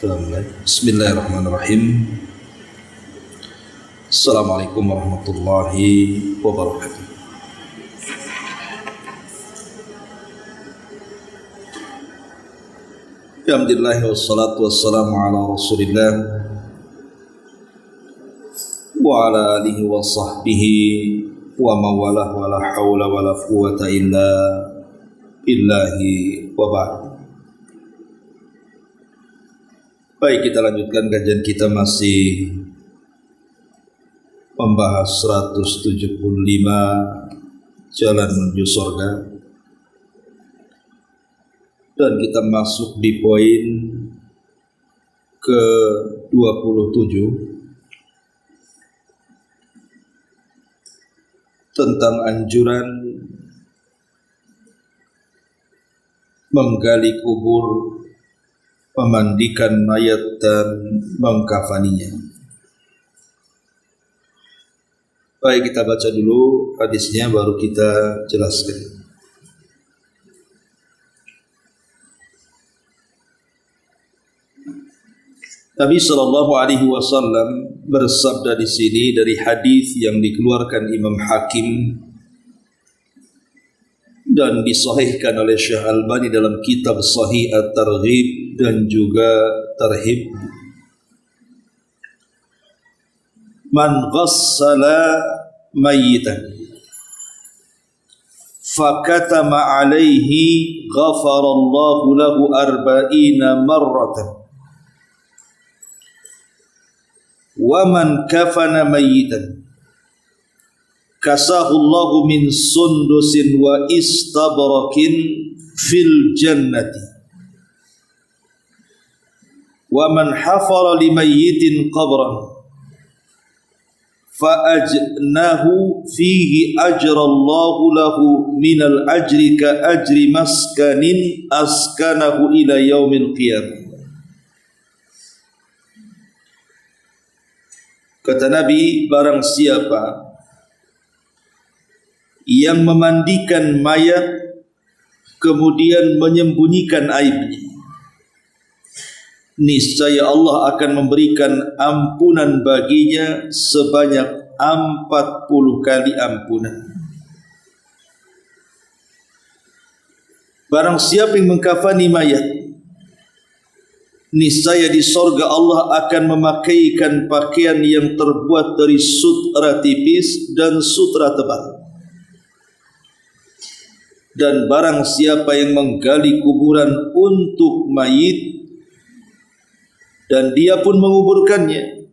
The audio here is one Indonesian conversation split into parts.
Bismillahirrahmanirrahim. Assalamualaikum warahmatullahi wabarakatuh. Alhamdulillah wassalatu wassalamu ala Rasulillah wa ala alihi wa sahbihi wa mawalah wa la hawla wa la quwwata illa billahi wa ba'd. Baik, kita lanjutkan kajian kita, masih membahas 175 jalan menuju surga, dan kita masuk di poin ke-27 tentang anjuran menggali kubur, memandikan mayat dan mengkafaninya. Baik, kita baca dulu hadisnya baru kita jelaskan. Nabi SAW bersabda di sini dari hadis yang dikeluarkan Imam Hakim dan disahihkan oleh Syekh Albani dalam kitab Sahih At-Targhib dan juga Tarhib. Man ghassala mayyitan fakatama alaihi ghafarallahu lahu 40 marratan wa man kafana mayyitan kasahullahu min sundusin wa istabrakin fil jannati wa man hafara li mayyitin qabran fa ajnahu fihi ajrallahu lahu minal ajri ka ajri maskanin askanahu ila yaumil qiyamah. Kata Nabi, barang siapa yang memandikan mayat kemudian menyembunyikan aibnya, niscaya Allah akan memberikan ampunan baginya sebanyak 40 kali ampunan. Barang siapa yang mengkafani mayat, niscaya di sorga Allah akan memakaikan pakaian yang terbuat dari sutra tipis dan sutra tebal. Dan barang siapa yang menggali kuburan untuk mayit dan dia pun menguburkannya,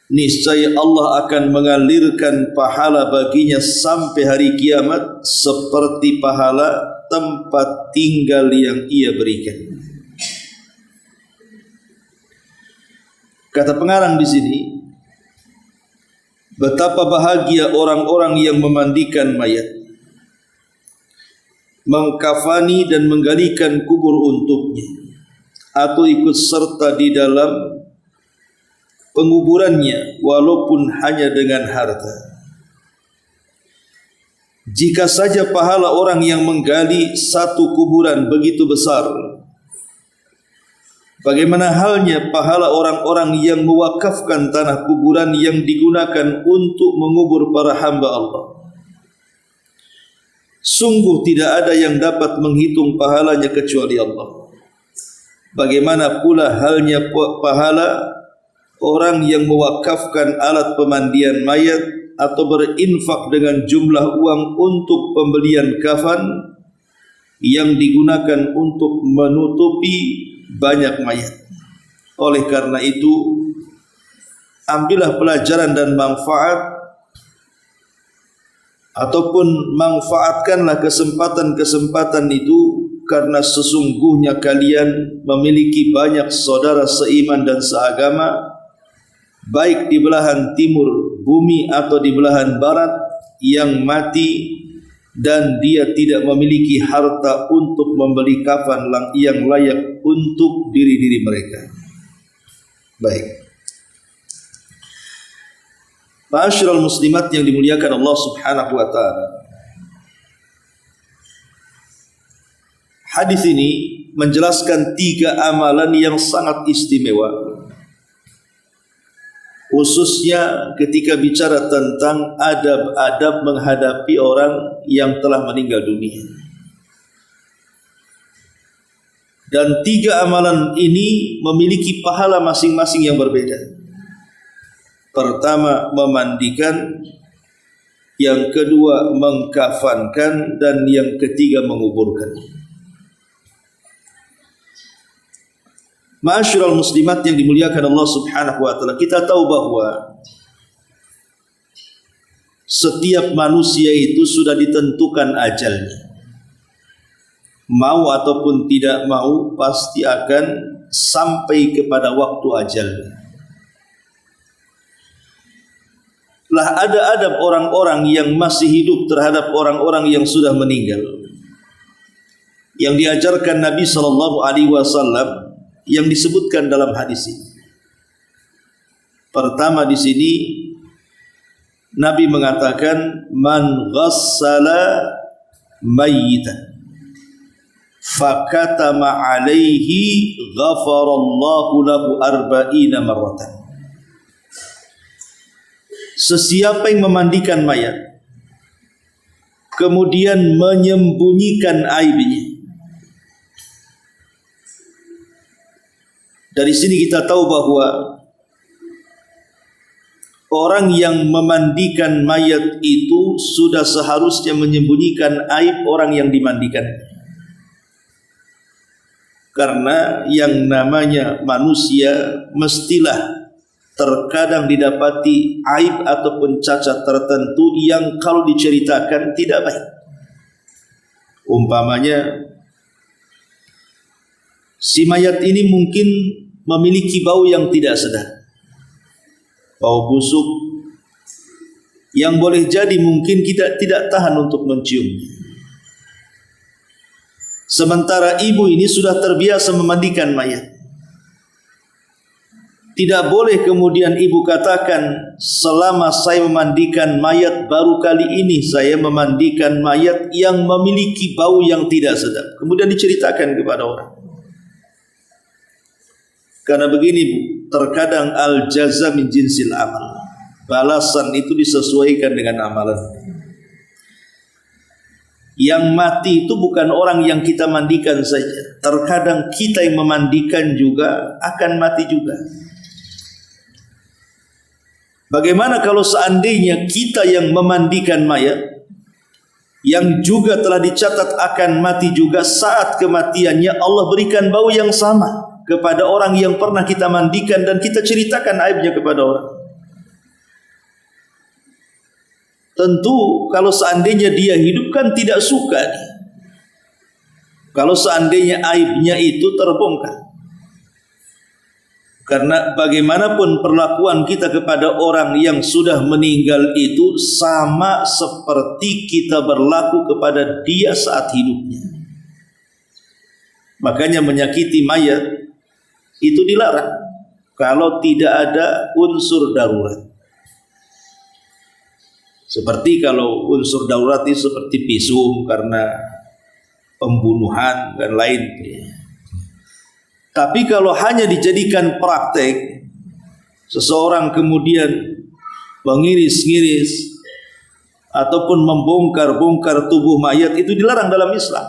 niscaya Allah akan mengalirkan pahala baginya sampai hari kiamat seperti pahala tempat tinggal yang ia berikan. Kata pengarang di sini, betapa bahagia orang-orang yang memandikan mayat, mengkafani dan menggalikan kubur untuknya, atau ikut serta di dalam penguburannya walaupun hanya dengan harta. Jika saja pahala orang yang menggali satu kuburan begitu besar, bagaimana halnya pahala orang-orang yang mewakafkan tanah kuburan yang digunakan untuk mengubur para hamba Allah. Sungguh tidak ada yang dapat menghitung pahalanya kecuali Allah. Bagaimana pula halnya pahala orang yang mewakafkan alat pemandian mayat atau berinfak dengan jumlah uang untuk pembelian kafan yang digunakan untuk menutupi banyak mayat. Oleh karena itu, ambillah pelajaran dan manfaat, ataupun manfaatkanlah kesempatan-kesempatan itu, karena sesungguhnya kalian memiliki banyak saudara seiman dan seagama, baik di belahan timur bumi atau di belahan barat, yang mati dan dia tidak memiliki harta untuk membeli kafan yang layak untuk diri-diri mereka. Baik, ma'asyiral muslimat yang dimuliakan Allah Subhanahu wa taala, hadis ini menjelaskan 3 amalan yang sangat istimewa, khususnya ketika bicara tentang adab-adab menghadapi orang yang telah meninggal dunia. Dan 3 amalan ini memiliki pahala masing-masing yang berbeda. Pertama, memandikan, yang kedua mengkafankan, dan yang ketiga menguburkan. Ma'asyiral muslimat yang dimuliakan Allah Subhanahu wa taala, kita tahu bahwa setiap manusia itu sudah ditentukan ajalnya. Mau ataupun tidak mau pasti akan sampai kepada waktu ajalnya. Lah ada adab orang-orang yang masih hidup terhadap orang-orang yang sudah meninggal, yang diajarkan Nabi sallallahu alaihi wasallam, yang disebutkan dalam hadis ini. Pertama di sini Nabi mengatakan, man ghassala mayyitan fakatama alaihi ghafarallahu lahu arba'ina marratan. Sesiapa yang memandikan mayat kemudian menyembunyikan aibnya. Dari sini kita tahu bahwa orang yang memandikan mayat itu sudah seharusnya menyembunyikan aib orang yang dimandikan. Karena yang namanya manusia mestilah terkadang didapati aib ataupun cacat tertentu yang kalau diceritakan tidak baik. Umpamanya, si mayat ini mungkin memiliki bau yang tidak sedap, bau busuk yang boleh jadi mungkin kita tidak tahan untuk menciumnya. Sementara ibu ini sudah terbiasa memandikan mayat. Tidak boleh kemudian ibu katakan, selama saya memandikan mayat, baru kali ini saya memandikan mayat yang memiliki bau yang tidak sedap, kemudian diceritakan kepada orang. Karena begini Bu, terkadang al-jaza min jinsil amal, balasan itu disesuaikan dengan amalan. Yang mati itu bukan orang yang kita mandikan saja, terkadang kita yang memandikan juga akan mati juga. Bagaimana kalau seandainya kita yang memandikan mayat, yang juga telah dicatat akan mati juga, saat kematiannya Allah berikan bau yang sama kepada orang yang pernah kita mandikan dan kita ceritakan aibnya kepada orang. Tentu kalau seandainya dia hidup kan tidak suka dia, kalau seandainya aibnya itu terbongkar. Karena bagaimanapun perlakuan kita kepada orang yang sudah meninggal itu sama seperti kita berlaku kepada dia saat hidupnya. Makanya menyakiti mayat itu dilarang kalau tidak ada unsur darurat. Seperti kalau unsur darurat itu seperti visum karena pembunuhan dan lain. Tapi kalau hanya dijadikan praktek, seseorang kemudian mengiris-ngiris ataupun membongkar-bongkar tubuh mayat, itu dilarang dalam Islam.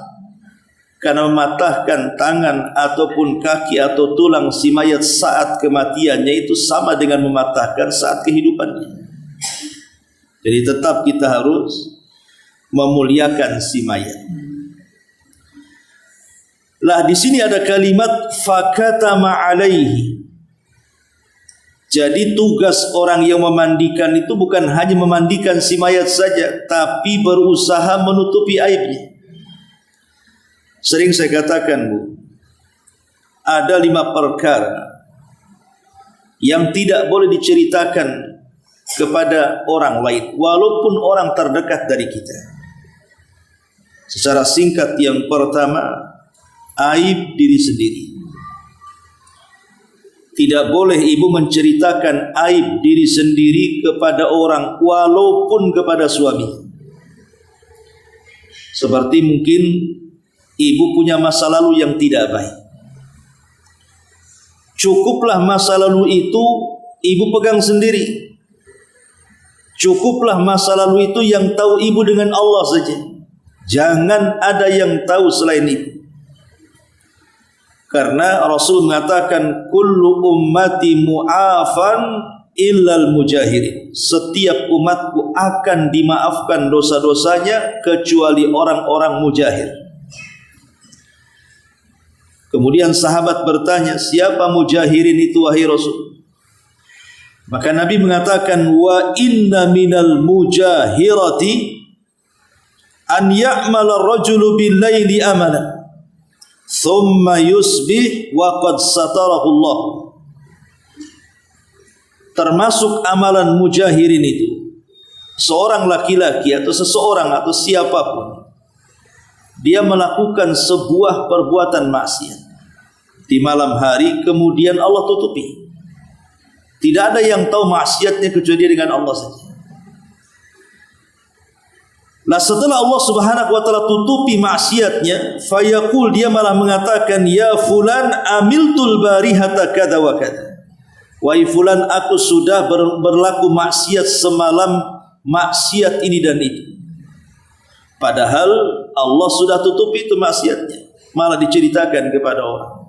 Karena mematahkan tangan ataupun kaki atau tulang si mayat saat kematiannya itu sama dengan mematahkan saat kehidupannya. Jadi tetap kita harus memuliakan si mayat. Lah di sini ada kalimat fakatama alaihi. Jadi tugas orang yang memandikan itu bukan hanya memandikan si mayat saja, tapi berusaha menutupi aibnya. Sering saya katakan Bu, ada 5 perkara yang tidak boleh diceritakan kepada orang lain, walaupun orang terdekat dari kita. Secara singkat, yang pertama, aib diri sendiri. Tidak boleh ibu menceritakan aib diri sendiri kepada orang, walaupun kepada suami. Seperti mungkin ibu punya masa lalu yang tidak baik. Cukuplah masa lalu itu ibu pegang sendiri. Cukuplah masa lalu itu yang tahu ibu dengan Allah saja. Jangan ada yang tahu selain ibu. Karena Rasul mengatakan kullu ummati mu'afan illal mujahirin. Setiap umatku akan dimaafkan dosa-dosanya kecuali orang-orang mujahir. Kemudian sahabat bertanya, siapa mujahirin itu wahai Rasul? Maka Nabi mengatakan, wa inna minal mujahirati an ya'mala ar-rajulu bil-laili amala thumma yusbih wa qad satarahu Allah. Termasuk amalan mujahirin itu, seorang laki-laki atau seseorang atau siapapun, dia melakukan sebuah perbuatan maksiat di malam hari, kemudian Allah tutupi. Tidak ada yang tahu maksiatnya kecuali dengan Allah saja. Nah, setelah Allah Subhanahu wa taala tutupi maksiatnya, fayaqul, dia malah mengatakan, ya fulan amiltul barihata kada wa kada. Wahai fulan, aku sudah berlaku maksiat semalam, maksiat ini dan itu. Padahal Allah sudah tutupi itu maksiatnya, malah diceritakan kepada orang.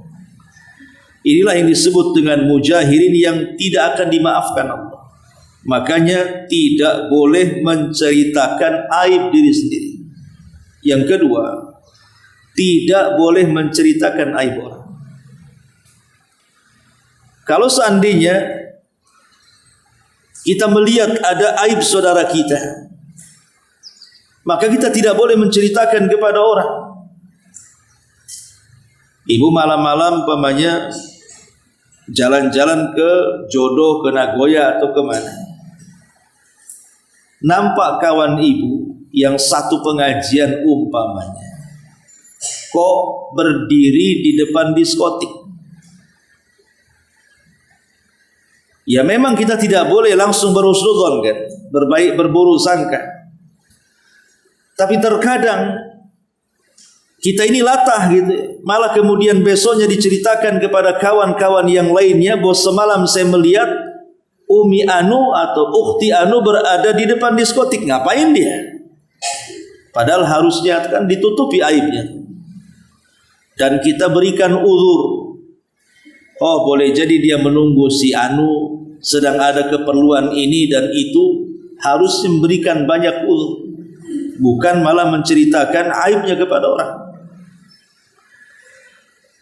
Inilah yang disebut dengan mujahirin yang tidak akan dimaafkan Allah. Makanya tidak boleh menceritakan aib diri sendiri. Yang kedua, tidak boleh menceritakan aib orang. Kalau seandainya kita melihat ada aib saudara kita, maka kita tidak boleh menceritakan kepada orang. Ibu malam-malam umpamanya jalan-jalan ke Jodoh, ke Nagoya atau kemana, nampak kawan ibu yang satu pengajian umpamanya kok berdiri di depan diskotik. Ya memang kita tidak boleh langsung berhusnudzon kan, berburu sangka. Tapi terkadang kita ini latah gitu, malah kemudian besoknya diceritakan kepada kawan-kawan yang lainnya bahwa semalam saya melihat Umi Anu atau Ukhti Anu berada di depan diskotik. Ngapain dia? Padahal harusnya kan ditutupi aibnya. Dan kita berikan uzur. Oh, boleh jadi dia menunggu si Anu sedang ada keperluan ini dan itu, harus memberikan banyak uzur, bukan malah menceritakan aibnya kepada orang.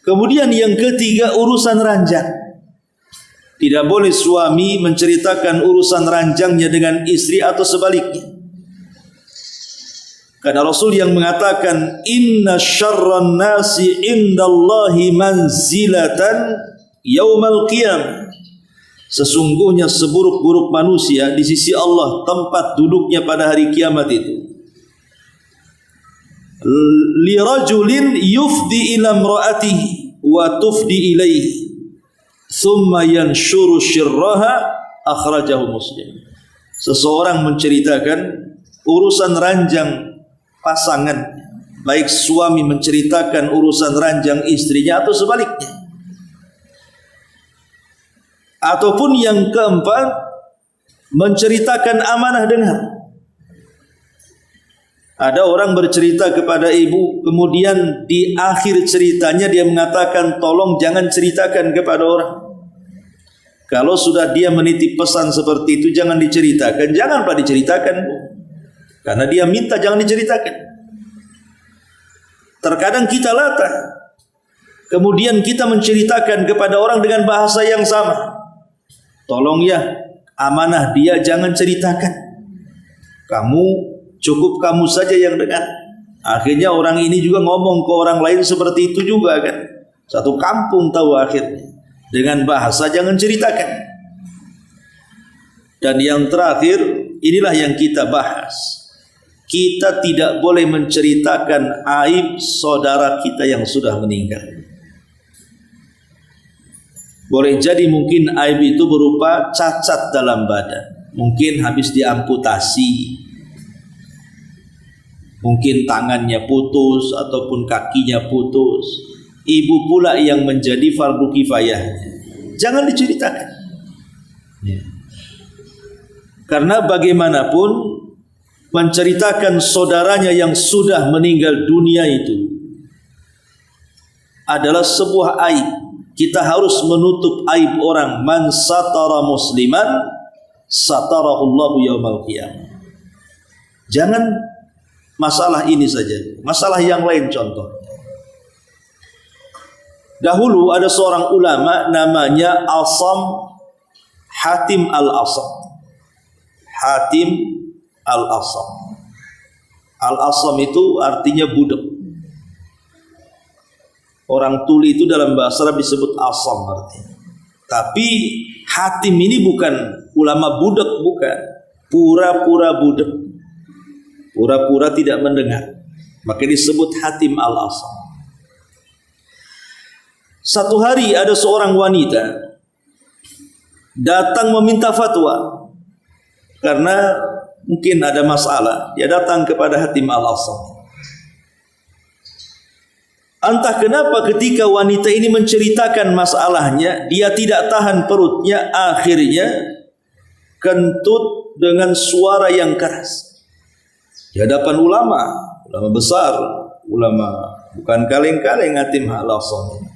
Kemudian yang ketiga, urusan ranjang. Tidak boleh suami menceritakan urusan ranjangnya dengan istri atau sebaliknya. Karena Rasul yang mengatakan, inna syarran nasi indallahi manzilatan yaumal qiyamah. Sesungguhnya seburuk-buruk manusia di sisi Allah tempat duduknya pada hari kiamat itu. Li rajulin yufdi ila imra'atihi wa tufdi ilaihi thumma yanshuru syirraha, akhrajahu Muslim. Seseorang menceritakan urusan ranjang pasangan, baik suami menceritakan urusan ranjang istrinya atau sebaliknya. Ataupun yang keempat, menceritakan amanah dengar. Ada orang bercerita kepada ibu, kemudian di akhir ceritanya dia mengatakan, tolong jangan ceritakan kepada orang. Kalau sudah dia menitip pesan seperti itu, jangan diceritakan. Jangan pak diceritakan, Bu. Karena dia minta jangan diceritakan. Terkadang kita latah, kemudian kita menceritakan kepada orang dengan bahasa yang sama. Tolong ya, amanah dia jangan ceritakan. Kamu, cukup kamu saja yang dengar. Akhirnya orang ini juga ngomong ke orang lain seperti itu juga kan. Satu kampung tahu akhirnya. Dengan bahasa jangan ceritakan. Dan yang terakhir, inilah yang kita bahas. Kita tidak boleh menceritakan aib saudara kita yang sudah meninggal. Boleh jadi mungkin aib itu berupa cacat dalam badan. Mungkin habis diamputasi. Mungkin tangannya putus ataupun kakinya putus. Ibu pula yang menjadi fardu kifayah. Jangan diceritakan. Ya. Karena bagaimanapun menceritakan saudaranya yang sudah meninggal dunia itu adalah sebuah aib. Kita harus menutup aib orang. Man satara musliman satarahullahu yaumal qiyamah. Jangan masalah ini saja, masalah yang lain contoh. Dahulu ada seorang ulama namanya Asam Hatim Al-Asam. Hatim Al-Asam. Al-Asam itu artinya budak. Orang tuli itu dalam bahasa Arab disebut asam artinya. Tapi Hatim ini bukan ulama budak, bukan. Pura-pura budak. Pura-pura tidak mendengar. Maka disebut Hatim Al-Asam. Satu hari ada seorang wanita datang meminta fatwa karena mungkin ada masalah. Dia datang kepada Hatim Al-Asam. Entah kenapa ketika wanita ini menceritakan masalahnya, dia tidak tahan perutnya, akhirnya kentut dengan suara yang keras di hadapan ulama besar, ulama bukan kaleng-kaleng Hatim Al-Asam.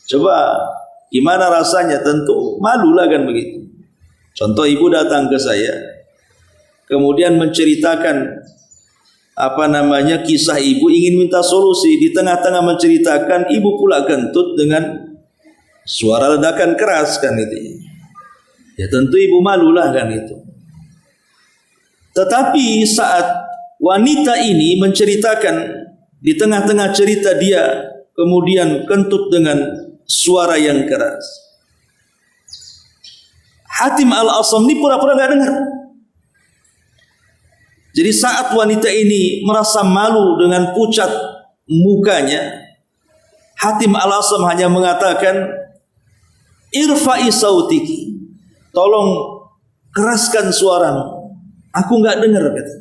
Coba gimana rasanya? Tentu malulah kan begitu. Contoh, ibu datang ke saya kemudian menceritakan kisah ibu, ingin minta solusi. Di tengah-tengah menceritakan, ibu pula kentut dengan suara ledakan keras kan itu. Ya tentu ibu malulah kan itu. Tetapi saat wanita ini menceritakan, di tengah-tengah cerita dia kemudian kentut dengan suara yang keras, Hatim Al-Asam ini pura-pura gak dengar. Jadi saat wanita ini merasa malu dengan pucat mukanya, Hatim Al-Asam hanya mengatakan, irfa'i sautiki, tolong keraskan suaramu, aku gak dengar, kata.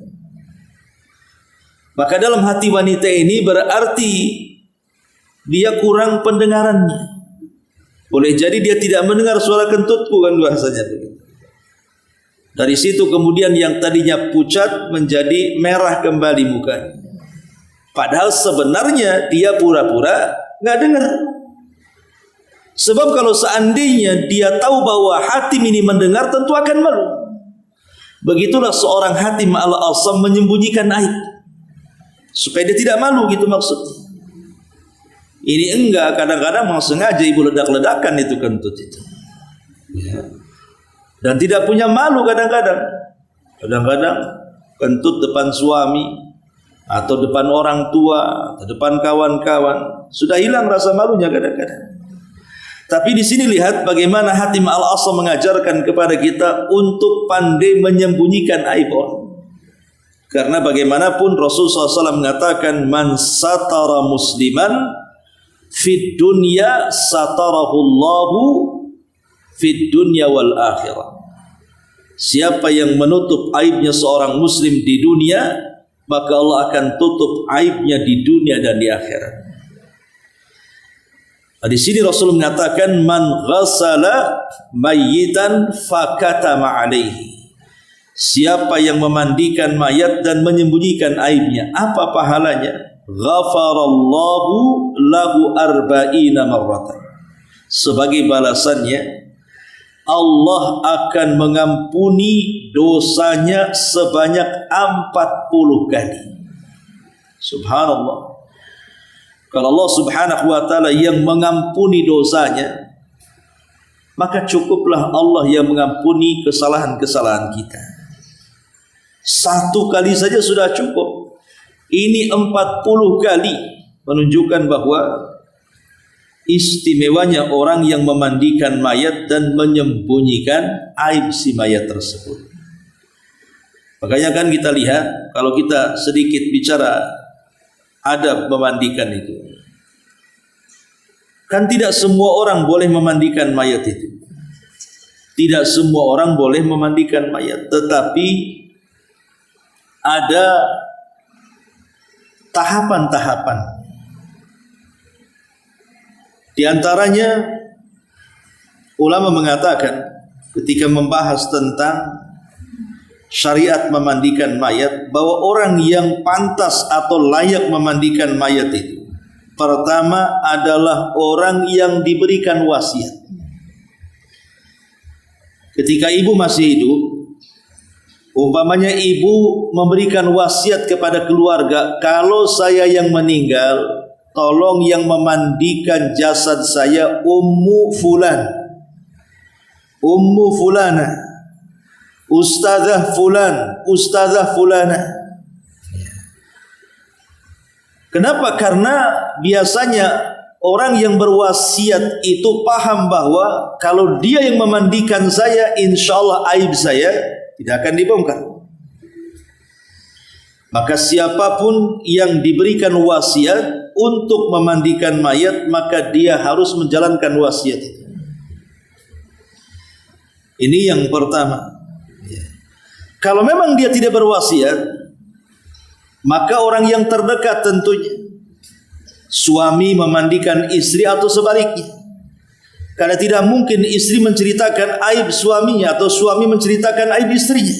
Maka dalam hati wanita ini berarti dia kurang pendengarannya. Boleh jadi dia tidak mendengar suara kentutku, kan bahasanya begitu. Dari situ kemudian yang tadinya pucat menjadi merah kembali mukanya. Padahal sebenarnya dia pura-pura nggak dengar. Sebab kalau seandainya dia tahu bahwa Hatim ini mendengar, tentu akan malu. Begitulah seorang Hatim Al-Asam menyembunyikan aib supaya dia tidak malu, gitu maksudnya. Ini enggak, kadang-kadang mau sengaja ibu ledak-ledakan itu kentut itu. Ya. Dan tidak punya malu kadang-kadang. Kadang-kadang kentut depan suami atau depan orang tua atau depan kawan-kawan, sudah hilang rasa malunya kadang-kadang. Tapi di sini lihat bagaimana Hatim Al-Asam mengajarkan kepada kita untuk pandai menyembunyikan aib orang. Karena bagaimanapun Rasulullah SAW mengatakan, man satara musliman fid dunya satarahullahu fid dunya wal akhirah. Siapa yang menutup aibnya seorang muslim di dunia, maka Allah akan tutup aibnya di dunia dan di akhirat. Nah, di sini Rasul mengatakan, man ghassala mayyitan fakatama alaihi. Siapa yang memandikan mayat dan menyembunyikan aibnya, apa pahalanya? Ghafarallahu lahu arba'ina marratan. Sebagai balasannya, Allah akan mengampuni dosanya sebanyak 40 kali. Subhanallah. Kalau Allah Subhanahu wa ta'ala yang mengampuni dosanya, maka cukuplah Allah yang mengampuni kesalahan-kesalahan kita. Satu kali saja sudah cukup. Ini 40 kali menunjukkan bahwa istimewanya orang yang memandikan mayat dan menyembunyikan aib si mayat tersebut. Makanya kan kita lihat, kalau kita sedikit bicara adab memandikan itu, kan tidak semua orang boleh memandikan mayat itu. Tidak semua orang boleh memandikan mayat, tetapi ada tahapan-tahapan. Di antaranya ulama mengatakan ketika membahas tentang syariat memandikan mayat, bahwa orang yang pantas atau layak memandikan mayat itu pertama adalah orang yang diberikan wasiat. Ketika ibu masih hidup, umpamanya ibu memberikan wasiat kepada keluarga, kalau saya yang meninggal, tolong yang memandikan jasad saya Ummu Fulan, Ummu Fulana, Ustazah Fulan, Ustazah Fulana. Kenapa? Karena biasanya orang yang berwasiat itu paham bahwa kalau dia yang memandikan saya, insya Allah aib saya tidak akan dibongkar. Maka siapapun yang diberikan wasiat untuk memandikan mayat, maka dia harus menjalankan wasiat itu. Ini yang pertama. Kalau memang dia tidak berwasiat, maka orang yang terdekat tentunya, suami memandikan istri atau sebaliknya. Karena tidak mungkin istri menceritakan aib suaminya atau suami menceritakan aib istrinya.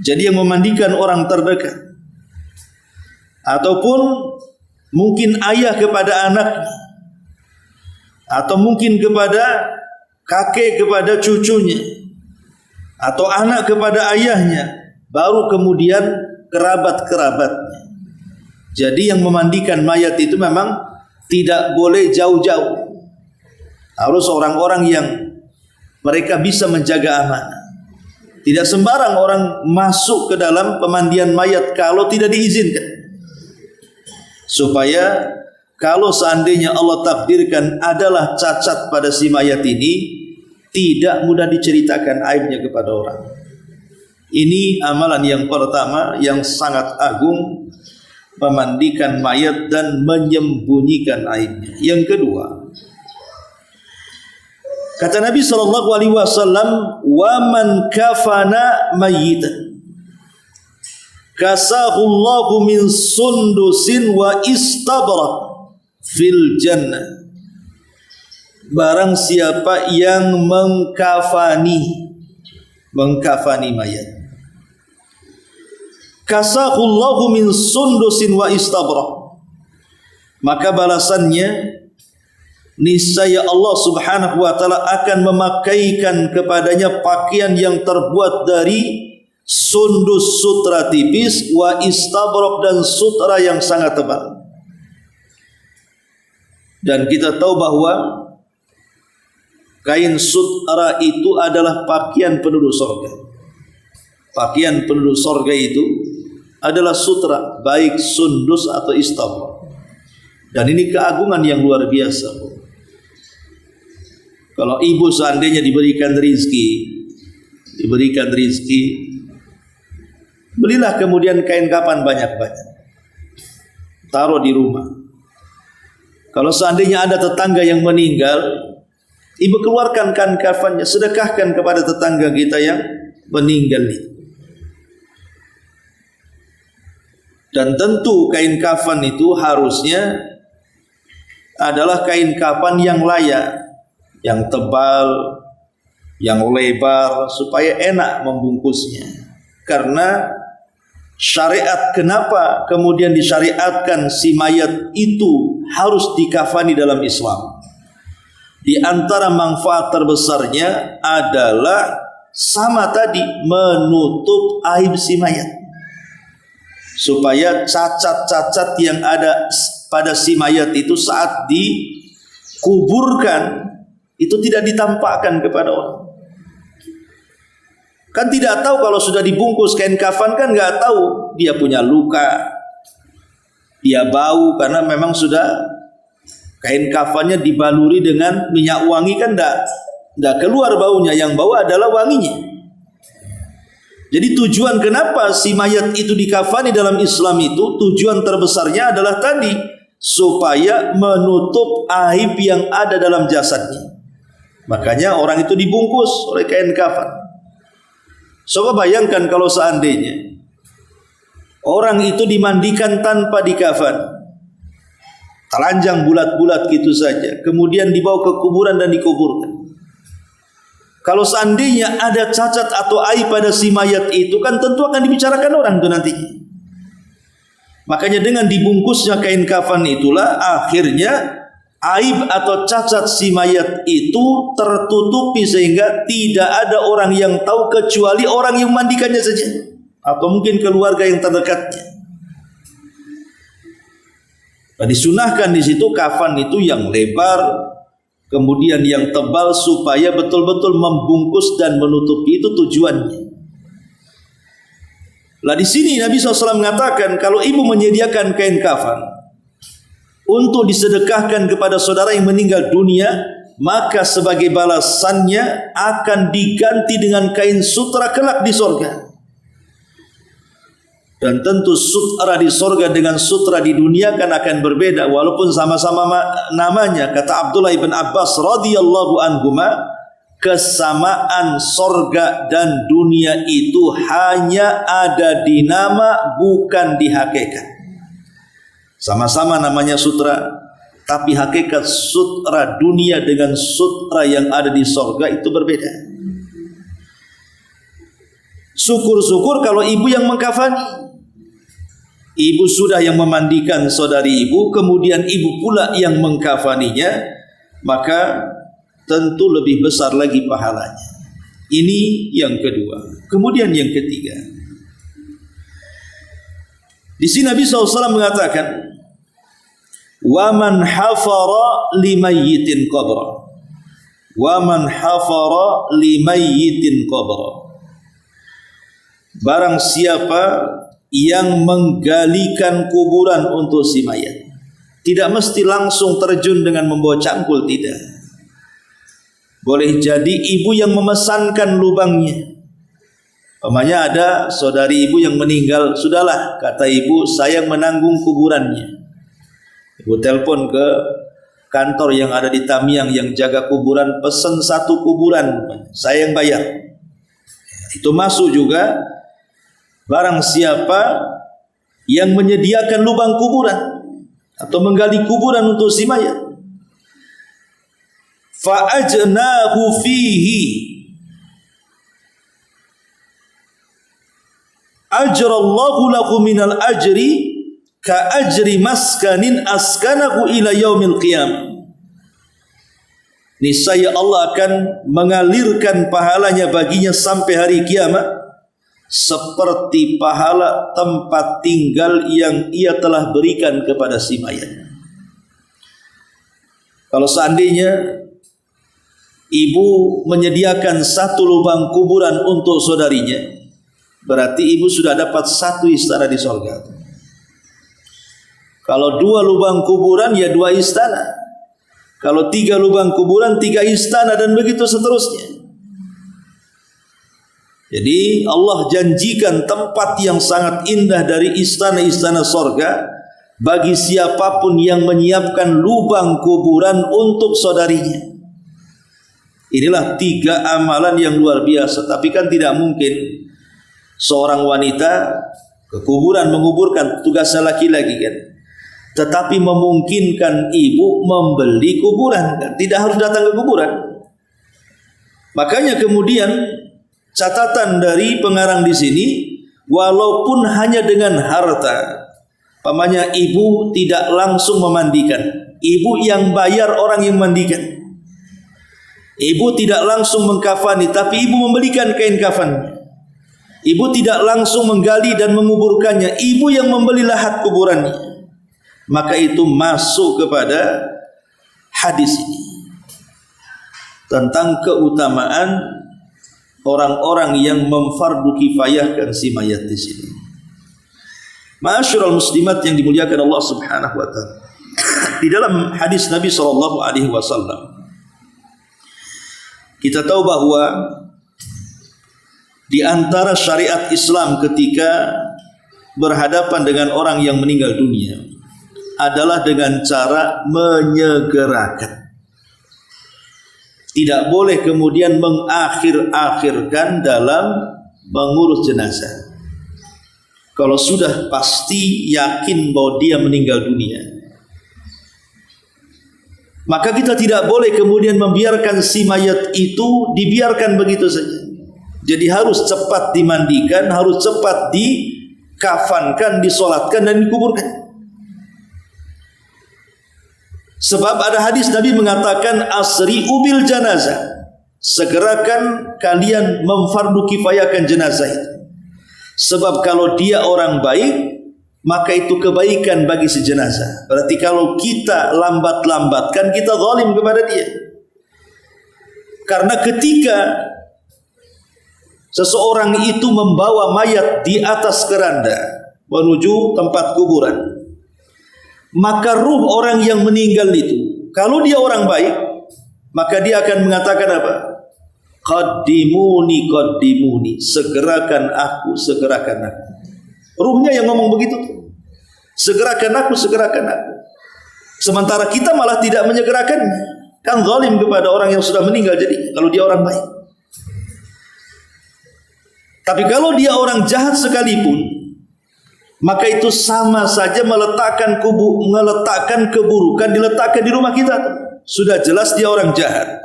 Jadi yang memandikan orang terdekat, ataupun mungkin ayah kepada anaknya, atau mungkin kepada kakek kepada cucunya, atau anak kepada ayahnya, baru kemudian kerabat-kerabatnya. Jadi yang memandikan mayat itu memang tidak boleh jauh-jauh. Harus orang-orang yang mereka bisa menjaga amanah. Tidak sembarang orang masuk ke dalam pemandian mayat kalau tidak diizinkan. Supaya kalau seandainya Allah takdirkan adalah cacat pada si mayat ini, tidak mudah diceritakan aibnya kepada orang. Ini amalan yang pertama yang sangat agung, memandikan mayat dan menyembunyikan aibnya. Yang kedua, kata Nabi SAW, wa man kafana mayyitan kasahullahu min sundusin wa istabrak fil jannah. Barang siapa yang mengkafani mayat, kasahullahu min sundusin wa istabrak, maka balasannya niscaya Allah Subhanahu wa taala akan memakaikan kepadanya pakaian yang terbuat dari sundus, sutra tipis, wa istabrak, dan sutra yang sangat tebal. Dan kita tahu bahwa kain sutra itu adalah pakaian penduduk surga. Pakaian penduduk surga itu adalah sutra, baik sundus atau istabrak. Dan ini keagungan yang luar biasa. Kalau ibu seandainya diberikan rizki, belilah kemudian kain kafan banyak-banyak, taruh di rumah. Kalau seandainya ada tetangga yang meninggal, ibu keluarkan kain kafannya, sedekahkan kepada tetangga kita yang meninggal itu. Dan tentu kain kafan itu harusnya adalah kain kafan yang layak, yang tebal, yang lebar, supaya enak membungkusnya. Karena syariat, kenapa kemudian disyariatkan si mayat itu harus dikafani dalam Islam? Di antara manfaat terbesarnya adalah sama tadi, menutup aib si mayat, supaya cacat-cacat yang ada pada si mayat itu saat dikuburkan itu tidak ditampakkan kepada orang. Kan tidak tahu kalau sudah dibungkus kain kafan, kan nggak tahu dia punya luka, dia bau, karena memang sudah kain kafannya dibaluri dengan minyak wangi, kan nggak keluar baunya, yang bau adalah wanginya. Jadi tujuan kenapa si mayat itu dikafani dalam Islam itu, tujuan terbesarnya adalah tadi, supaya menutup aib yang ada dalam jasadnya. Makanya orang itu dibungkus oleh kain kafan. Coba bayangkan kalau seandainya Orang itu dimandikan tanpa dikafan, telanjang bulat-bulat gitu saja, kemudian dibawa ke kuburan dan dikuburkan. Kalau seandainya ada cacat atau aib pada si mayat itu, kan tentu akan dibicarakan orang itu nantinya. Makanya dengan dibungkusnya kain kafan itulah akhirnya aib atau cacat si mayat itu tertutupi sehingga tidak ada orang yang tahu kecuali orang yang memandikannya saja, atau mungkin keluarga yang terdekatnya. Nah, disunahkan di situ kafan itu yang lebar, kemudian yang tebal supaya betul-betul membungkus dan menutupi, itu tujuannya. Lah di sini Nabi SAW mengatakan kalau ibu menyediakan kain kafan untuk disedekahkan kepada saudara yang meninggal dunia, maka sebagai balasannya akan diganti dengan kain sutra kelak di surga. Dan tentu sutra di surga dengan sutra di dunia kan akan berbeda, walaupun sama-sama namanya. Kata Abdullah bin Abbas radhiyallahu anhuma, kesamaan surga dan dunia itu hanya ada di nama, bukan di hakikat. Sama-sama namanya sutra, tapi hakikat sutra dunia dengan sutra yang ada di surga itu berbeda. Syukur-syukur kalau ibu yang mengkafani. Ibu sudah yang memandikan saudari ibu, kemudian ibu pula yang mengkafaninya, maka tentu lebih besar lagi pahalanya. Ini yang kedua. Kemudian yang ketiga, di sini Nabi SAW mengatakan, wa man hafara limayyitin qabra, wa man hafara limayyitin qabra, barang siapa yang menggalikan kuburan untuk si mayat. Tidak mesti langsung terjun dengan membawa cangkul, tidak. Boleh jadi ibu yang memesankan lubangnya. Umpamanya ada saudari ibu yang meninggal, sudahlah kata ibu, saya menanggung kuburannya. Ibu telepon ke kantor yang ada di Tamiang yang jaga kuburan, pesan 1 kuburan, saya yang bayar. Itu masuk juga. Barang siapa yang menyediakan lubang kuburan atau menggali kuburan untuk si mayat, fa ajnahu fihi ajrallahu lahu minal ajri ka ajri maskanin askanahu ila yaumil qiyamah. Niscaya Allah akan mengalirkan pahalanya baginya sampai hari kiamat seperti pahala tempat tinggal yang ia telah berikan kepada si mayat. Kalau seandainya ibu menyediakan 1 lubang kuburan untuk saudarinya, berarti ibu sudah dapat 1 istana di surga. Kalau 2 lubang kuburan, ya 2 istana. Kalau 3 lubang kuburan, 3 istana, dan begitu seterusnya. Jadi Allah janjikan tempat yang sangat indah dari istana-istana surga bagi siapapun yang menyiapkan lubang kuburan untuk saudarinya. Inilah 3 amalan yang luar biasa. Tapi kan tidak mungkin seorang wanita ke kuburan menguburkan, tugasnya laki-laki kan. Tetapi memungkinkan ibu membeli kuburan kan? Tidak harus datang ke kuburan. Makanya kemudian catatan dari pengarang di sini, walaupun hanya dengan harta, pamannya ibu tidak langsung memandikan, ibu yang bayar orang yang mandikan. Ibu tidak langsung mengkafani, tapi ibu membelikan kain kafannya. Ibu tidak langsung menggali dan menguburkannya, ibu yang membeli lahat kuburannya. Maka itu masuk kepada hadis ini tentang keutamaan orang-orang yang memfardu kifayahkan si mayat di sini. Ma'asyiral muslimat yang dimuliakan Allah Subhanahu wa taala. Di dalam hadis Nabi sallallahu alaihi wasallam kita tahu bahwa di antara syariat Islam ketika berhadapan dengan orang yang meninggal dunia adalah dengan cara menyegerakan. Tidak boleh kemudian mengakhir-akhirkan dalam mengurus jenazah. kalau sudah pasti yakin bahwa dia meninggal dunia. Maka kita tidak boleh kemudian membiarkan si mayat itu dibiarkan begitu saja. Jadi harus cepat dimandikan, harus cepat dikafankan, disolatkan dan dikuburkan. Sebab ada hadis Nabi mengatakan asri'u bil janazah, segerakan kalian memfardu kifayakan jenazah itu. Sebab kalau dia orang baik, maka itu kebaikan bagi si jenazah. Berarti kalau kita lambat-lambatkan, kita zalim kepada dia. Karena ketika seseorang itu membawa mayat di atas keranda menuju tempat kuburan, maka ruh orang yang meninggal itu, kalau dia orang baik, maka dia akan mengatakan apa? Qaddimuni, qaddimuni, segerakan aku, segerakan aku. Ruhnya yang ngomong begitu, segerakan aku, segerakan aku. Sementara kita malah tidak menyegerakannya, kan zalim kepada orang yang sudah meninggal. Jadi kalau dia orang baik. Tapi kalau dia orang jahat sekalipun, maka itu sama saja meletakkan keburukan diletakkan di rumah kita. Sudah jelas dia orang jahat,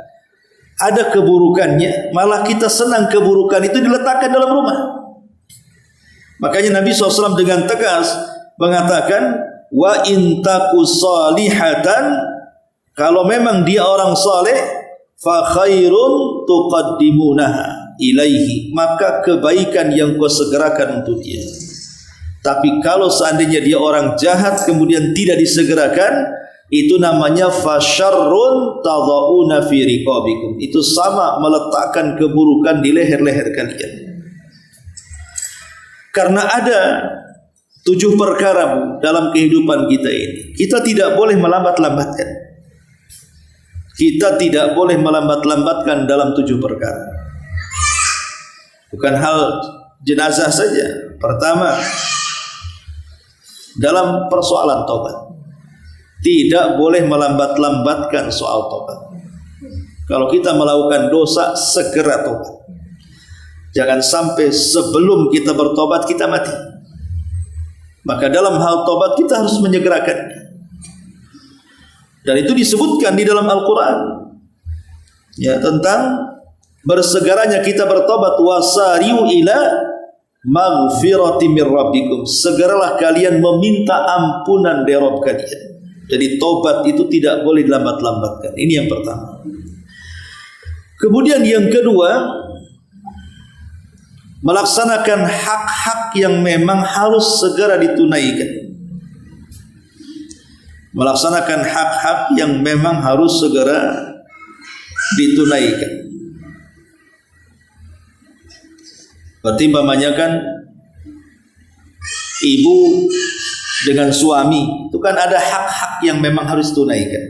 ada keburukannya, malah kita senang keburukan itu diletakkan dalam rumah. Makanya Nabi SAW dengan tegas mengatakan, wa intaku salihatan, kalau memang dia orang saleh, fa khairun tuqaddimunaha ilaihi, maka kebaikan yang kau segerakan untuk dia. Tapi kalau seandainya dia orang jahat kemudian tidak disegerakan, itu namanya fasyarrun tadhauna fi riqabikum. Itu sama meletakkan keburukan di leher-leher kalian. Karena ada 7 perkara dalam kehidupan kita ini, kita tidak boleh melambat-lambatkan. Kita tidak boleh melambat-lambatkan dalam 7 perkara. Bukan hal jenazah saja. Pertama, dalam persoalan taubat, tidak boleh melambat-lambatkan soal taubat. Kalau kita melakukan dosa, segera taubat. Jangan sampai sebelum kita bertobat kita mati. Maka dalam hal taubat kita harus menyegerakannya. Dan itu disebutkan di dalam Al-Quran, ya, tentang bersegaranya kita bertobat. Wasari'u ila maghfirati mir rabbikum, segeralah kalian meminta ampunan dari Rabb kalian. Jadi tobat itu tidak boleh lambat-lambatkan. Ini yang pertama. Kemudian yang kedua, melaksanakan hak-hak yang memang harus segera ditunaikan. Melaksanakan hak-hak yang memang harus segera ditunaikan. Berarti umpamanya kan ibu dengan suami itu kan ada hak-hak yang memang harus tunaikan.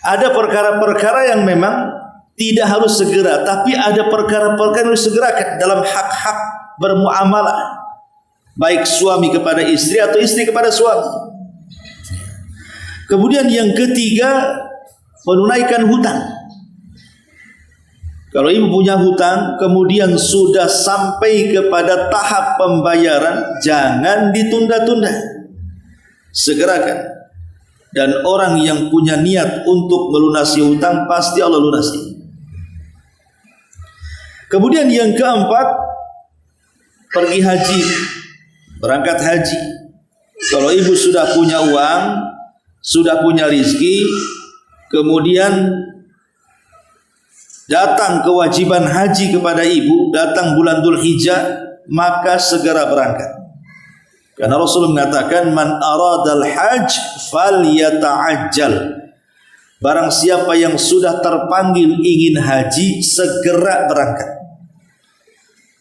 Ada perkara-perkara yang memang tidak harus segera, tapi ada perkara-perkara yang harus segerakan dalam hak-hak bermuamalah, baik suami kepada istri atau istri kepada suami. Kemudian yang ketiga, menunaikan hutang. Kalau ibu punya hutang, kemudian sudah sampai kepada tahap pembayaran, jangan ditunda-tunda, segerakan. Dan orang yang punya niat untuk melunasi hutang, pasti Allah lunasi. Kemudian yang keempat, pergi haji, berangkat haji. Kalau ibu sudah punya uang, sudah punya rizki, kemudian datang kewajiban haji kepada ibu, datang bulan Dzulhijjah, maka segera berangkat. Karena Rasul mengatakan, man aradal hajj falyata'ajjal. Barang siapa yang sudah terpanggil ingin haji, segera berangkat.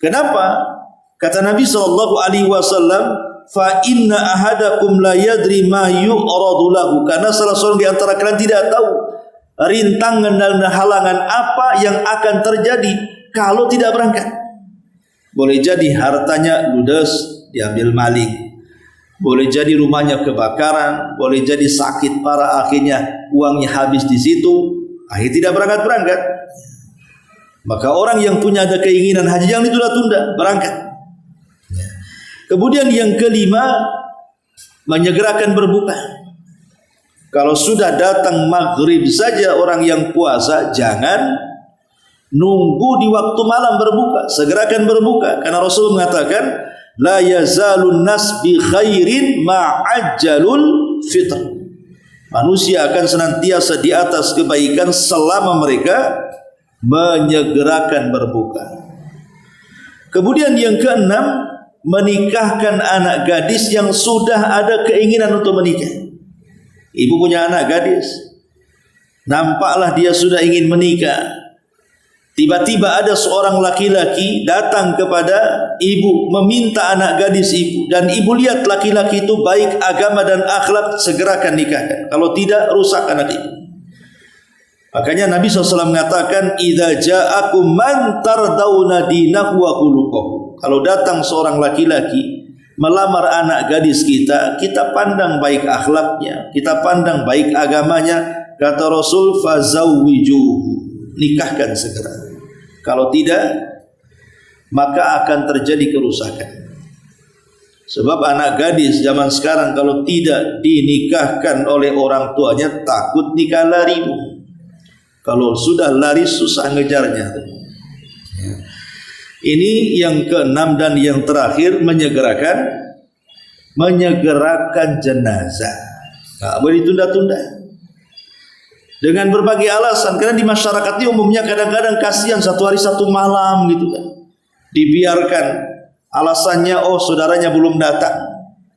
Kenapa? Kata Nabi SAW, fa inna ahadakum la yadri ma yu'radu lahu. Karena salah seorang di antara kalian tidak tahu rintangan dan halangan apa yang akan terjadi kalau tidak berangkat. Boleh jadi hartanya ludes, diambil maling. Boleh jadi rumahnya kebakaran, boleh jadi sakit parah, akhirnya uangnya habis di situ, akhirnya tidak berangkat-berangkat. Maka orang yang punya ada keinginan haji, jangan ditunda-tunda, berangkat. Kemudian yang kelima, menyegerakan berbuka. Kalau sudah datang maghrib saja orang yang puasa, jangan nunggu di waktu malam berbuka, segerakan berbuka. Karena Rasul mengatakan, la yazalun nas bi khairin ma'ajjalul fitr. Manusia akan senantiasa di atas kebaikan selama mereka menyegerakan berbuka. Kemudian yang keenam, menikahkan anak gadis yang sudah ada keinginan untuk menikah. Ibu punya anak gadis, nampaklah dia sudah ingin menikah. Tiba-tiba ada seorang laki-laki datang kepada ibu meminta anak gadis ibu, dan ibu lihat laki-laki itu baik agama dan akhlak, segerakan nikahkan. Kalau tidak, rusak anak ibu. Makanya Nabi SAW mengatakan, idza ja'akum man tardawna dinahu wa khuluquhu. Kalau datang seorang laki-laki melamar anak gadis kita, kita pandang baik akhlaknya, kita pandang baik agamanya. Kata Rasul, fazawwijuhu, nikahkan segera. Kalau tidak, maka akan terjadi kerusakan. Sebab anak gadis zaman sekarang kalau tidak dinikahkan oleh orang tuanya, takut nikah lari. Kalau sudah lari susah ngejarnya. Ini yang keenam dan yang terakhir, menyegerakan jenazah. Nggak boleh ditunda-tunda. Dengan berbagai alasan, karena di masyarakat ini umumnya kadang-kadang kasihan satu hari satu malam gitu kan, dibiarkan. Alasannya, oh saudaranya belum datang,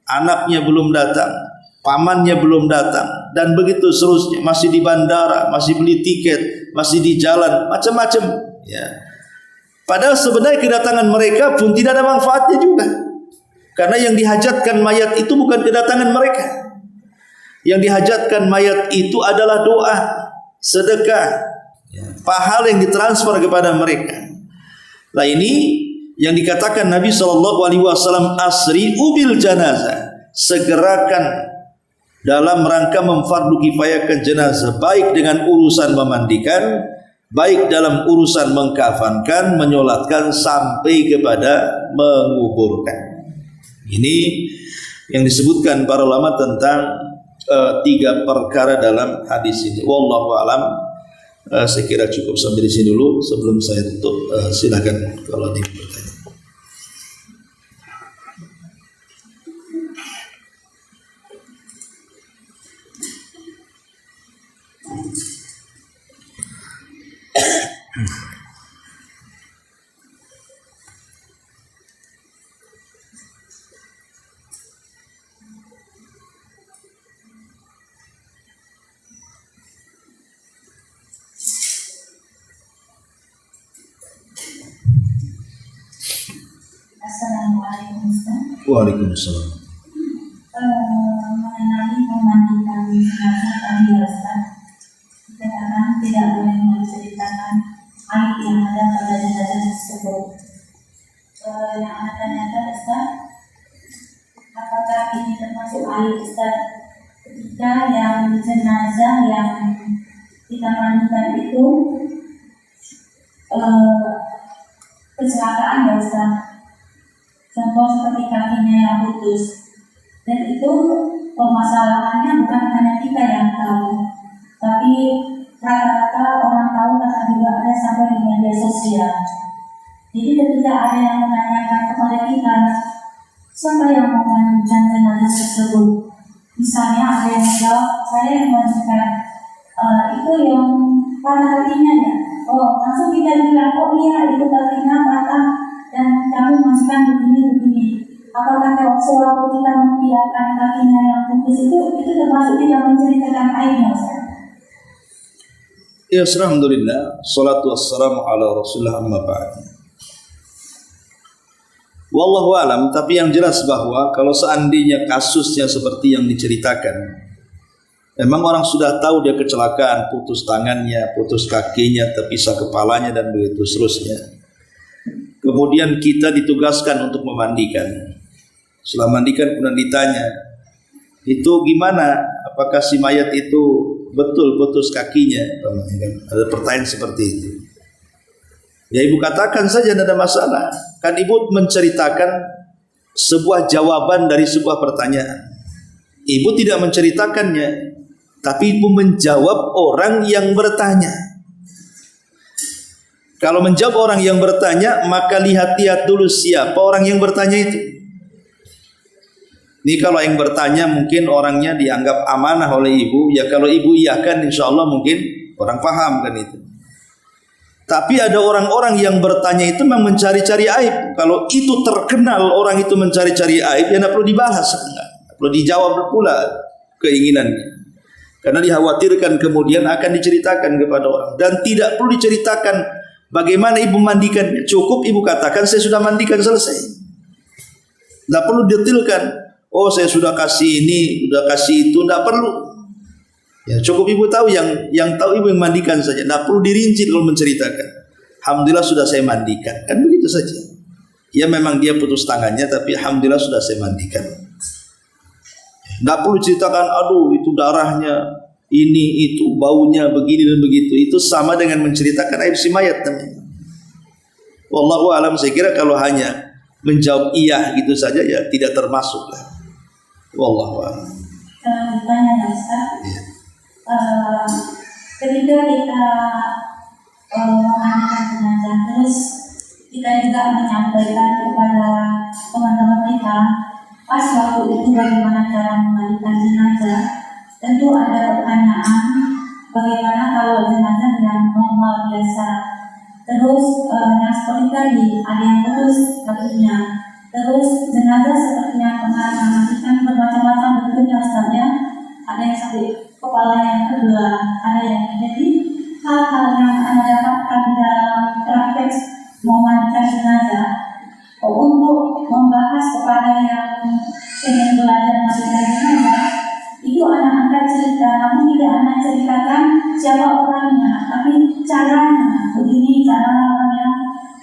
anaknya belum datang, pamannya belum datang, dan begitu seterusnya. Masih di bandara, masih beli tiket, masih di jalan, macam-macam. Ya. Padahal sebenarnya kedatangan mereka pun tidak ada manfaatnya juga, karena yang dihajatkan mayat itu bukan kedatangan mereka. Yang dihajatkan mayat itu adalah doa, sedekah, pahala yang ditransfer kepada mereka. Nah ini yang dikatakan Nabi SAW, asri ubil janazah, segerakan dalam rangka memfardu kifayakan jenazah, baik dengan urusan memandikan, baik dalam urusan mengkafankan, menyolatkan, sampai kepada menguburkan. Ini yang disebutkan para ulama tentang tiga perkara dalam hadis ini. Wallahu alam. Saya kira cukup sampai di sini dulu. Sebelum saya tutup, silakan kalau ada yang bertanya. Assalamualaikum Ustaz. Waalaikumsalam. Mengenai pemandikan jenazah tadi ya Ustaz, dikatakan tidak boleh menceritakan aib yang ada pada jenazah tersebut. Yang akan tanyakan Ustaz, apakah ini termasuk aib Ustaz ketika yang jenazah yang kita mandikan itu kecelakaan ya Ustaz? Contoh seperti kakinya yang putus, dan itu permasalahannya bukan hanya kita yang tahu, tapi rata-rata orang tahu karena juga ada sampai di media sosial. Jadi ketika ada yang menanyakan kepada kita, siapa yang mau memandikan jenazah tersebut? Misalnya ada yang menjawab, saya yang memandikan. Itu yang patah kakinya ya. Oh, langsung kita bilang, oh iya itu kakinya patah dan kami masukkan begini. Apakah sewaktu kita membiarkan kakinya yang putus itu termasuk tidak menceritakan aibnya Ustaz? Ya, alhamdulillah, salatu wassalamu ala Rasulullah, amma ba'd. Wallahu alam, tapi yang jelas bahwa kalau seandainya kasusnya seperti yang diceritakan, memang orang sudah tahu dia kecelakaan, putus tangannya, putus kakinya, terpisah kepalanya dan begitu seterusnya. Kemudian kita ditugaskan untuk memandikan. Setelah mandikan kemudian ditanya, itu gimana? Apakah si mayat itu betul putus kakinya? Ada pertanyaan seperti itu. Ya ibu katakan saja, tidak ada masalah. Kan ibu menceritakan sebuah jawaban dari sebuah pertanyaan. Ibu tidak menceritakannya, tapi ibu menjawab orang yang bertanya. Kalau menjawab orang yang bertanya, maka lihat-lihat dulu siapa orang yang bertanya itu. Ini kalau yang bertanya mungkin orangnya dianggap amanah oleh ibu, ya kalau ibu iyakan insya Allah mungkin orang paham kan itu. Tapi ada orang-orang yang bertanya itu memang mencari-cari aib. Kalau itu terkenal orang itu mencari-cari aib, ya tidak perlu dibahas, tidak perlu dijawab pula keinginannya. Karena dikhawatirkan kemudian akan diceritakan kepada orang. Dan tidak perlu diceritakan bagaimana ibu mandikannya. Cukup ibu katakan saya sudah mandikan, selesai. Tidak perlu detailkan. Oh saya sudah kasih ini, sudah kasih itu, tidak perlu. Ya, cukup ibu tahu yang tahu ibu yang mandikan saja. Tidak perlu dirinci kalau menceritakan. Alhamdulillah sudah saya mandikan. Kan begitu saja. Ya memang dia putus tangannya, tapi alhamdulillah sudah saya mandikan. Tidak perlu ceritakan, aduh itu darahnya, ini itu baunya begini dan begitu. Itu sama dengan menceritakan aib si mayat namanya. Wallahu alam, saya kira kalau hanya menjawab iya gitu saja ya tidak termasuk lah. Wallahu alam. Tanya Ustaz. Ya. Ketika kita mengamankan jenazah, terus kita juga menyampaikan kepada teman-teman kita pas waktu itu bagaimana cara memandikan jenazah. Tentu ada pertanyaan bagaimana kalau jenazah yang normal biasa, terus yang seperti tadi ada yang putus kakinya, terus jenazah seperti yang pernah memandikan bermacam-macam bentuknya Ustaz ya. Ada yang sampai kepala yang kedua, ada yang jadi hal-hal yang Anda dapatkan di dalam praktek memandikan jenazah. Untuk membahas kepada yang ingin belajar memandikan jenazah, itu anak angkat cerita, namun tidak anak ceritakan siapa orangnya, tapi caranya begini, cara orangnya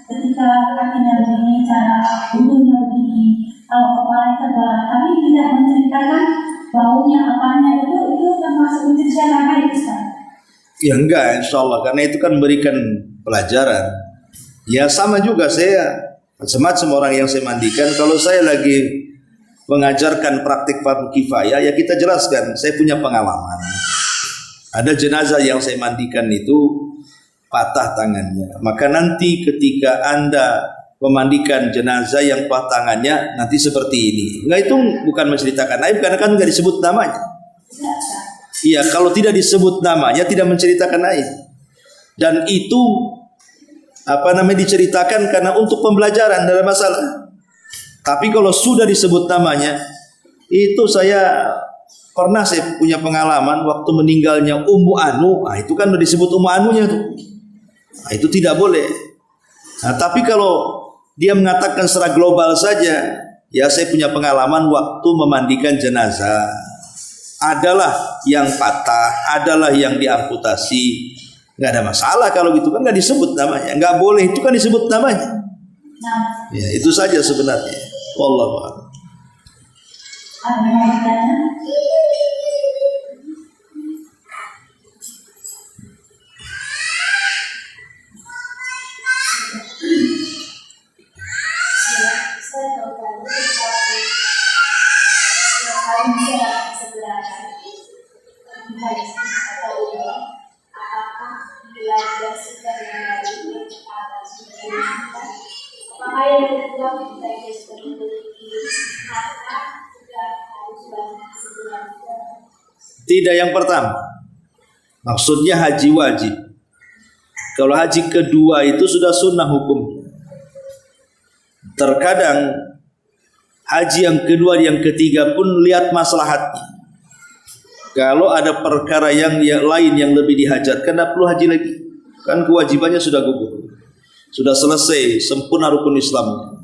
ketika kakinya begini, cara ujungnya begini, kalau kepala kedua, tapi tidak menceritakan baunya apanya. Itu termasuk menceritakan aib Ustaz? Ya enggak, insya Allah, karena itu kan memberikan pelajaran. Ya sama juga saya, macam-macam orang yang saya mandikan. Kalau saya lagi mengajarkan praktik fardu kifayah, ya kita jelaskan. Saya punya pengalaman. Ada jenazah yang saya mandikan itu patah tangannya. Maka nanti ketika Anda memandikan jenazah yang patah tangannya, nanti seperti ini. Enggak, itu bukan menceritakan aib karena kan enggak disebut namanya. Iya, kalau tidak disebut namanya tidak menceritakan aib. Dan itu diceritakan karena untuk pembelajaran, dalam masalah. Tapi kalau sudah disebut namanya, itu saya punya pengalaman waktu meninggalnya Ummu Anu. Nah, itu kan sudah disebut Ummu Anunya tuh. Nah, itu tidak boleh. Nah, tapi kalau dia mengatakan secara global saja, ya saya punya pengalaman waktu memandikan jenazah. Adalah yang patah, adalah yang diamputasi. Nggak ada masalah kalau gitu kan, nggak disebut namanya. Nggak boleh, itu kan disebut namanya. Ya, itu saja sebenarnya. Wallahu a'lam. Ada yang bertanya? Tidak, yang pertama maksudnya haji wajib. Kalau haji kedua itu sudah sunnah hukum. Terkadang haji yang kedua, yang ketiga pun lihat maslahatnya. Kalau ada perkara yang lain yang lebih dihajatkan, tidak perlu haji lagi. Kan kewajibannya sudah gugur, sudah selesai, sempurna rukun Islamnya.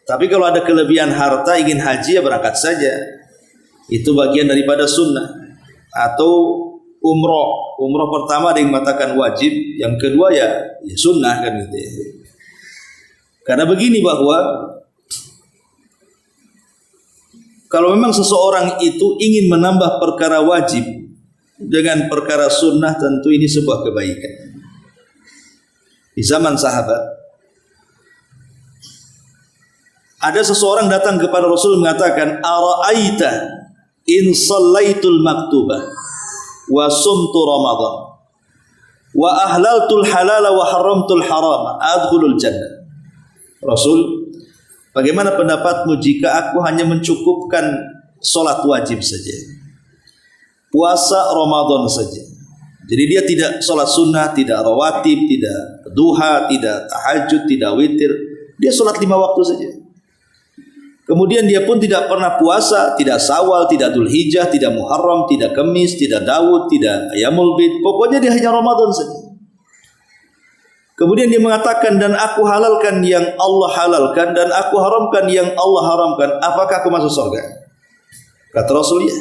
Tapi kalau ada kelebihan harta ingin haji, ya berangkat saja. Itu bagian daripada sunnah. Atau umroh. Umroh pertama ada yang mengatakan wajib, yang kedua ya sunnah kan gitu ya. Karena begini bahwa kalau memang seseorang itu ingin menambah perkara wajib dengan perkara sunnah, tentu ini sebuah kebaikan. Di zaman sahabat Ada seseorang datang kepada Rasul mengatakan, "Ara'aita in shallaitul maktubah wa sumtu Ramadan wa ahlaltul halala wa haramtul harama adkhulul jannah." Rasul, bagaimana pendapatmu jika aku hanya mencukupkan solat wajib saja, puasa Ramadan saja? Jadi dia tidak solat sunnah, tidak rawatib, tidak duha, tidak tahajud, tidak witir. Dia solat 5 waktu saja. Kemudian dia pun tidak pernah puasa, tidak Syawal, tidak Dzulhijjah, tidak Muharram, tidak Kamis, tidak Daud, tidak Ayamul Bid. Pokoknya dia hanya Ramadan saja. Kemudian dia mengatakan, dan aku halalkan yang Allah halalkan, dan aku haramkan yang Allah haramkan. Apakah aku masuk surga? Kata Rasul, ya.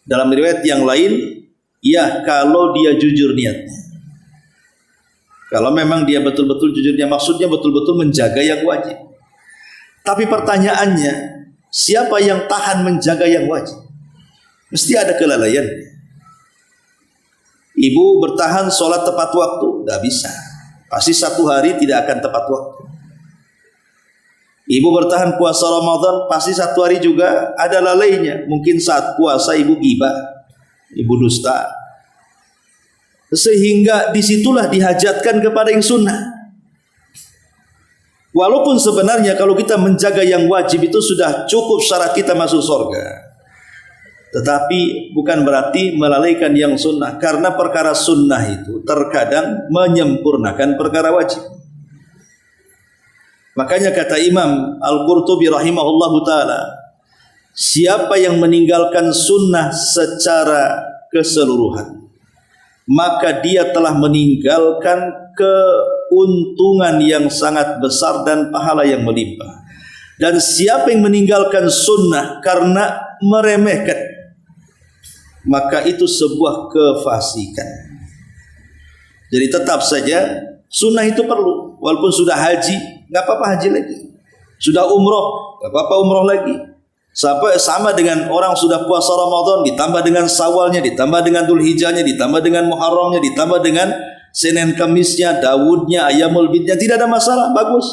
Dalam riwayat yang lain, ya, kalau dia jujur niatnya. Kalau memang dia betul-betul jujurnya, maksudnya betul-betul menjaga yang wajib. Tapi pertanyaannya, siapa yang tahan menjaga yang wajib? Mesti ada kelalaian. Ibu bertahan sholat tepat waktu, tidak bisa. Pasti 1 hari tidak akan tepat waktu. Ibu bertahan puasa Ramadan, pasti 1 hari juga ada lalainya. Mungkin saat puasa ibu gibah, ibu dusta. Sehingga disitulah dihajatkan kepada yang sunnah. Walaupun sebenarnya kalau kita menjaga yang wajib itu sudah cukup syarat kita masuk surga, tetapi bukan berarti melalaikan yang sunnah, karena perkara sunnah itu terkadang menyempurnakan perkara wajib. Makanya kata Imam Al-Qurtubi rahimahullahu ta'ala, siapa yang meninggalkan sunnah secara keseluruhan, maka dia telah meninggalkan keuntungan yang sangat besar dan pahala yang melimpah. Dan siapa yang meninggalkan sunnah karena meremehkan, maka itu sebuah kefasikan. Jadi tetap saja sunnah itu perlu. Walaupun sudah haji, nggak apa-apa haji lagi. Sudah umroh, nggak apa-apa umroh lagi. Sampai sama dengan orang sudah puasa Ramadan, ditambah dengan Syawalnya, ditambah dengan Dzulhijjahnya, ditambah dengan Muharramnya, ditambah dengan Senin Kamisnya, Daudnya, Ayamul Bidnya, tidak ada masalah, bagus.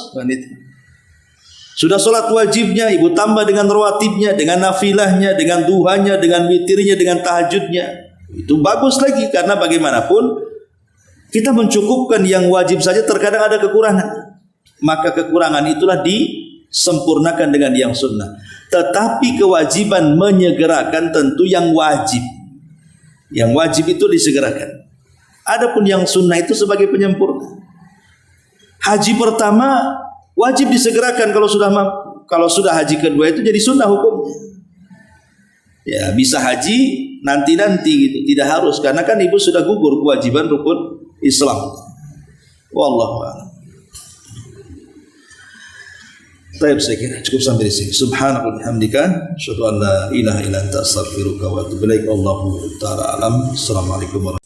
Sudah sholat wajibnya, ibu tambah dengan rawatibnya, dengan nafilahnya, dengan duhanya, dengan witirnya, dengan tahajudnya. Itu bagus lagi, karena bagaimanapun kita mencukupkan yang wajib saja terkadang ada kekurangan. Maka kekurangan itulah disempurnakan dengan yang sunnah. Tetapi kewajiban menyegerakan tentu yang wajib. Yang wajib itu disegerakan. Adapun yang sunnah itu sebagai penyempurna. Haji pertama wajib disegerakan, kalau sudah haji kedua itu jadi sunnah hukumnya. Ya, bisa haji nanti gitu, tidak harus, karena kan ibu sudah gugur kewajiban rukun Islam. Wallahu a'lam. Baik, saya kira cukup sampai di sini. Subhanallah bihamdika, asyhadu an la ilaha illa anta astaghfiruka wa atubu ilaik. Wallahu ta'ala alam. Assalamualaikum warahmatullahi wabarakatuh.